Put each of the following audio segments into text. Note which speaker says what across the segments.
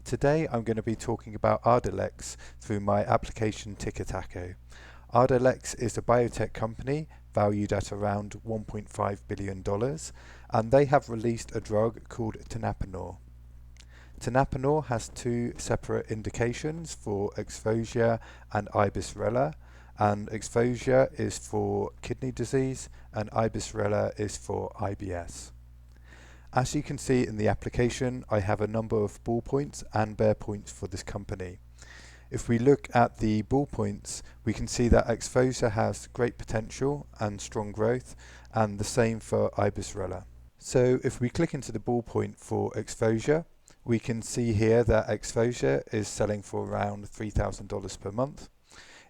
Speaker 1: Today I'm going to be talking about Ardelyx through my application Tic-a-Taco. Ardelyx is a biotech company valued at around $1.5 billion, and they have released a drug called tenapanor. Tenapanor has two separate indications for exposure and ibis-rela, and exposure is for kidney disease and ibis-rela is for IBS. As you can see in the application, I have a number of bull points and bear points for this company. If we look at the bull points, we can see that exposure has great potential and strong growth, and the same for ibis-rela. So if we click into the bull point for exposure, we can see here that exposure is selling for around $3,000 per month.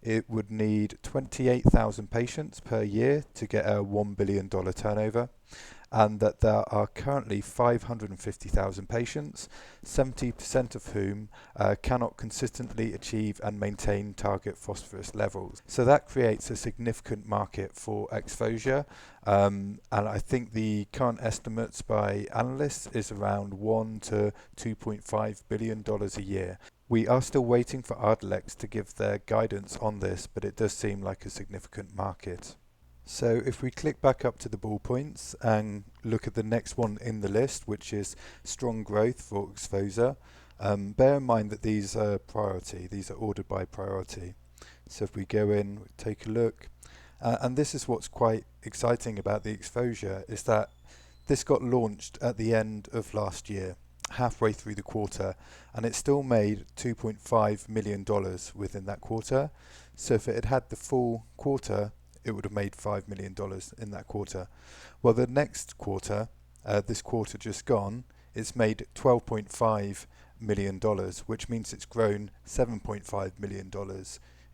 Speaker 1: It would need 28,000 patients per year to get a $1 billion turnover, and that there are currently 550,000 patients, 70% of whom cannot consistently achieve and maintain target phosphorus levels. So that creates a significant market for exposure, and I think the current estimates by analysts is around $1 to $2.5 billion a year. We are still waiting for Ardelyx to give their guidance on this, but it does seem like a significant market. So if we click back up to the bull points and look at the next one in the list, which is strong growth for exposure, bear in mind that these are priority, these are ordered by priority. So if we go in, take a look, and this is what's quite exciting about the exposure, is that this got launched at the end of last year, halfway through the quarter, and it still made $2.5 million within that quarter. So if it had had the full quarter, it would have made $5 million in that quarter. Well, the next quarter, this quarter just gone, it's made $12.5 million, which means it's grown $7.5 million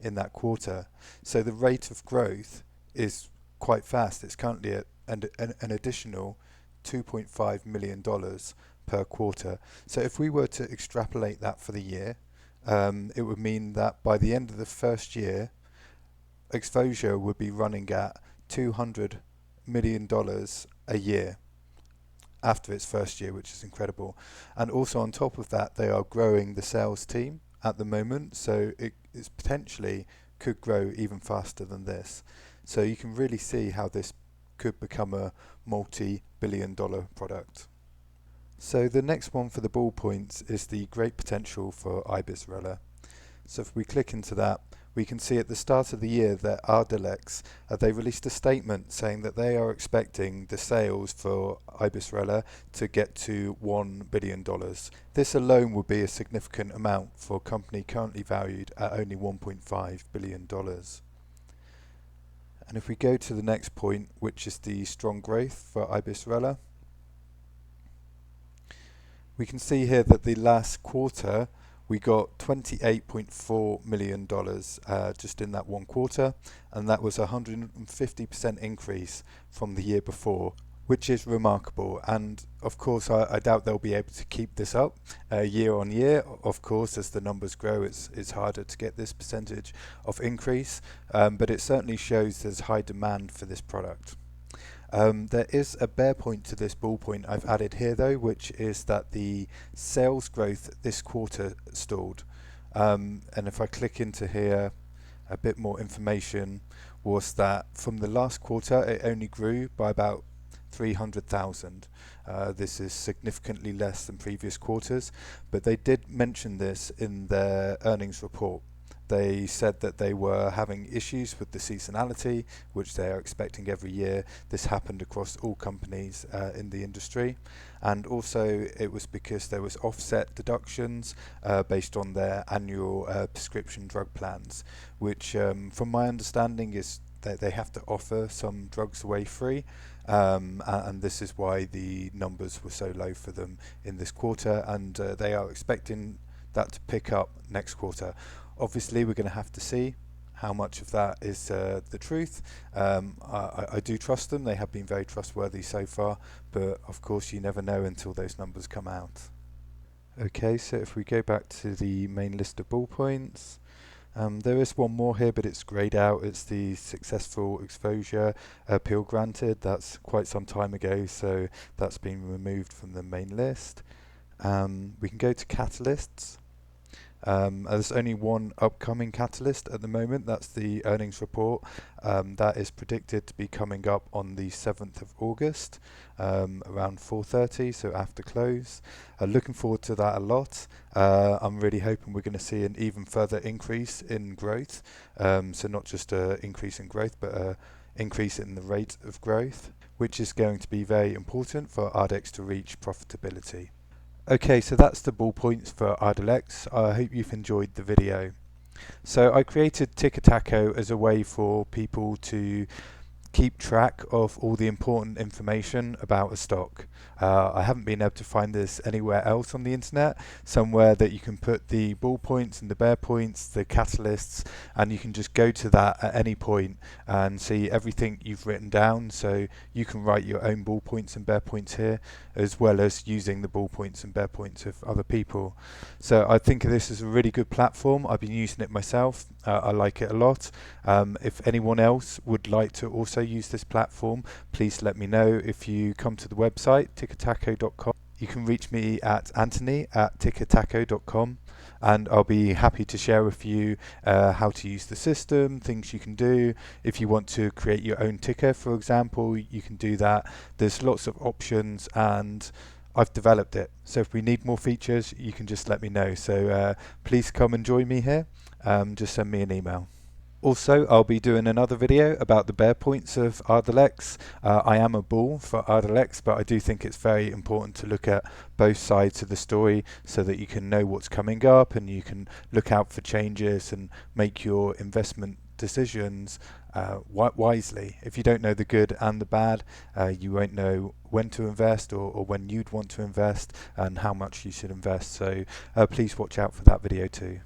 Speaker 1: in that quarter. So the rate of growth is quite fast. It's currently at an additional $2.5 million per quarter. So if we were to extrapolate that for the year, it would mean that by the end of the first year, exposure would be running at $200 million a year after its first year, which is incredible. And also on top of that, they are growing the sales team at the moment, so it potentially could grow even faster than this. So you can really see how this could become a multi-billion-dollar product. So the next one for the bull points is the great potential for ibis-rela. So if we click into that, we can see at the start of the year that Ardelyx, they released a statement saying that they are expecting the sales for ibis-rela to get to $1 billion. This alone would be a significant amount for a company currently valued at only $1.5 billion. And if we go to the next point, which is the strong growth for ibis-rela, we can see here that the last quarter we got $28.4 million just in that one quarter, and that was a 150% increase from the year before, which is remarkable. And of course I doubt they'll be able to keep this up year on year. Of course, as the numbers grow, it's harder to get this percentage of increase, but it certainly shows there's high demand for this product. There is a bear point to this bull point I've added here though, which is that the sales growth this quarter stalled. And if I click into here, a bit more information was that from the last quarter it only grew by about 300,000. This is significantly less than previous quarters, but they did mention this in their earnings report. They said that they were having issues with the seasonality, which they are expecting every year. This happened across all companies in the industry, and also it was because there was offset deductions based on their annual prescription drug plans, which from my understanding is that they have to offer some drugs away free, and this is why the numbers were so low for them in this quarter, and they are expecting that to pick up next quarter. Obviously we're going to have to see how much of that is the truth. I do trust them, they have been very trustworthy so far, but of course you never know until those numbers come out. Okay, so if we go back to the main list of bull points, there is one more here, but it's greyed out. It's the successful exposure appeal granted. That's quite some time ago, so that's been removed from the main list. We can go to catalysts. There's only one upcoming catalyst at the moment, that's the earnings report. That is predicted to be coming up on the 7th of August, around 4:30, so after close. Looking forward to that a lot. I'm really hoping we're going to see an even further increase in growth. So not just an increase in growth, but an increase in the rate of growth, which is going to be very important for Ardelyx to reach profitability. Okay, so that's the ballpoints for Ardelyx. I hope you've enjoyed the video. So I created Ticker as a way for people to keep track of all the important information about a stock. I haven't been able to find this anywhere else on the internet, somewhere that you can put the ball points and the bear points, the catalysts, and you can just go to that at any point and see everything you've written down. So you can write your own ball points and bear points here, as well as using the ball points and bear points of other people. So I think this is a really good platform. I've been using it myself. I like it a lot. If anyone else would like to also use this platform, please let me know. If you come to the website tickertaco.com, you can reach me at anthony@tickertaco.com, and I'll be happy to share with you how to use the system, things you can do. If you want to create your own ticker, for example, you can do that. There's lots of options, and I've developed it. So if we need more features, you can just let me know. So please come and join me here. Just send me an email. Also, I'll be doing another video about the bear points of Ardelyx. I am a bull for Ardelyx, but I do think it's very important to look at both sides of the story so that you can know what's coming up and you can look out for changes and make your investment decisions wisely. If you don't know the good and the bad, you won't know when to invest or when you'd want to invest and how much you should invest. So please watch out for that video too.